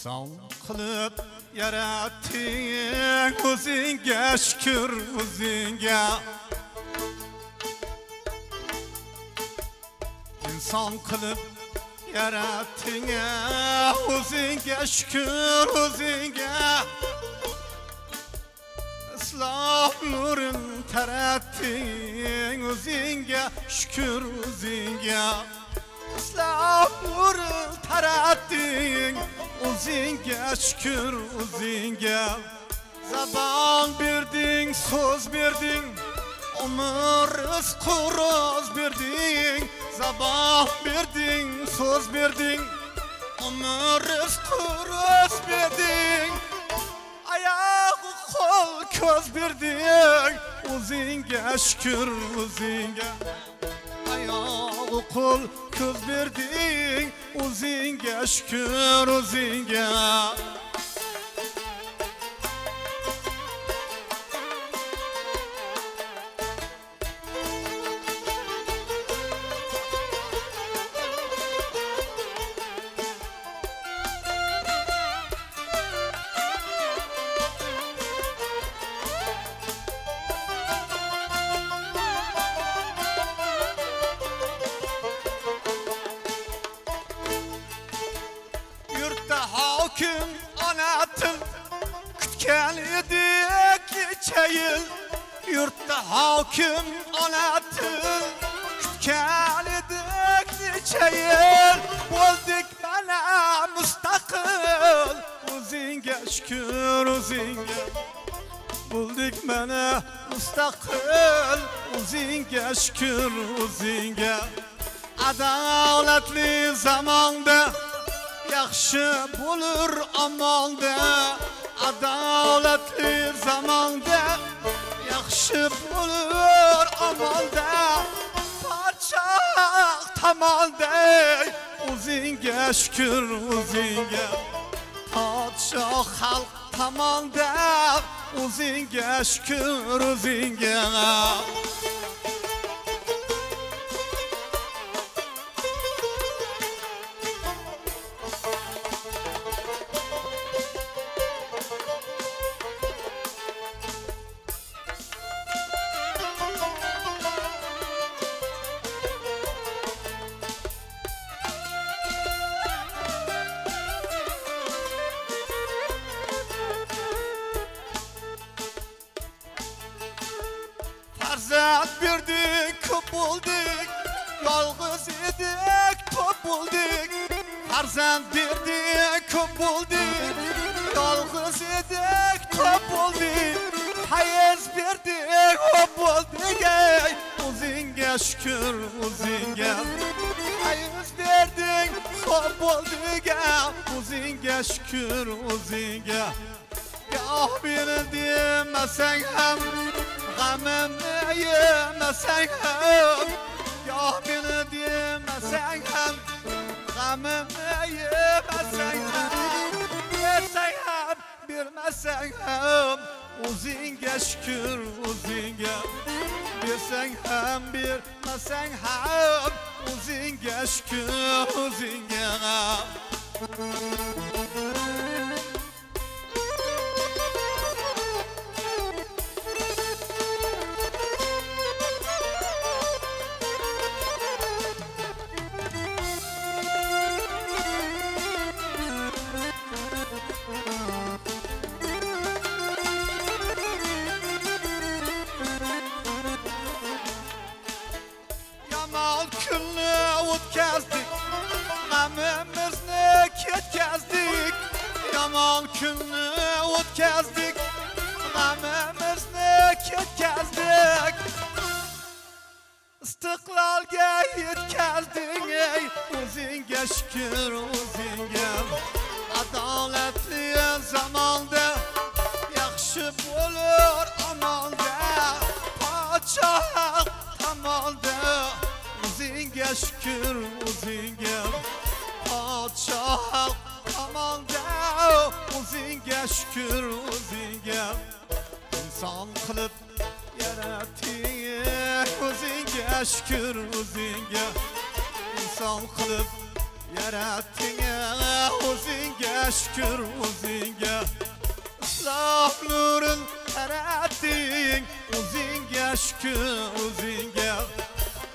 inson qilib yaratding, o'zingga shukr, o'zingga. İnson qilib yaratding, o'zingga shukr, o'zingga. Islom nurin taratding, o'zingga shukr, o'zingga. Islom nurin taratding, o'zingga shukr, o'zingga. Zabon berding, so'z berding, umr rizqu roz berding. Zabon berding, so'z berding, umr rizqu roz berding. Ayoq qo'l ko'z berding, o'zingga shukr, o'zingga. Ayoq qo'l ko'z berding, o'zingga shukr, o'zingga. Hakim anatın kütken edik neçe yıl. Yurtta hakim anatın kütken edik neçe yıl. Bulduk bana müstakil, o'zingga şükür, o'zingga. Bulduk bana müstakil, o'zingga şükür, o'zingga. Adaletli zamanda yaxshi bo'lur amalda, adolatli zamonda yaxshi bo'lur amalda. Podshoh tamalda, o'zingga shukr, o'zingga. Podshoh xalq tamalda, o'zingga shukr, o'zingga. Farzand berdik, ko'p bo'ldik, yolg'iz edik, ko'p bo'ldik. Farzand berdik, ko'p bo'ldik, yolg'iz edik, ko'p bo'ldik. Hayz berdik, ko'p bo'ldik, o'zingga shukr, o'zingga. Hayz berding, ko'p bo'ldik, o'zingga shukr, o'zingga. Goh beni demasang ham, g'amimni yemasang ham. Goh beni demasang ham, g'amimni yemasang ham. Bersang ham, bermasang ham, o'zingga shukr, o'zingga. Bersang ham, bermasang ham, o'zingga shukr, o'zingga. Yomon kunni o'tkazdik, g'amimizni ketkazdik. Yomon kunni o'tkazdik, g'amimizni ketkazdik. Istiqlolga yetkazdik, o'zingga shukr, o'zingga. Adolatli zamonda yaxshi bo'lur amalda. Podshoh tamalda, o'zingga shukr, o'zingga. Podshoh tamalda, o'zingga shukr, o'zingga. İnson qilib yaratding, o'zingga shukr, o'zingga. İnson qilib yaratding, o'zingga şükür o'zingga isloh nurin taratding o'zingga shukr o'zingga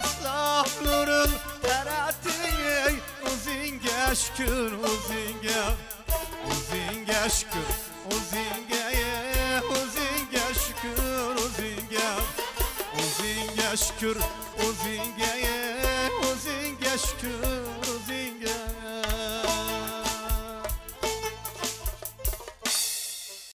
isloh nurin taratding o'zingga shukr o'zingga o'zingga shukr o'zingga o'zingga shukr o'zingga o'zingga shukr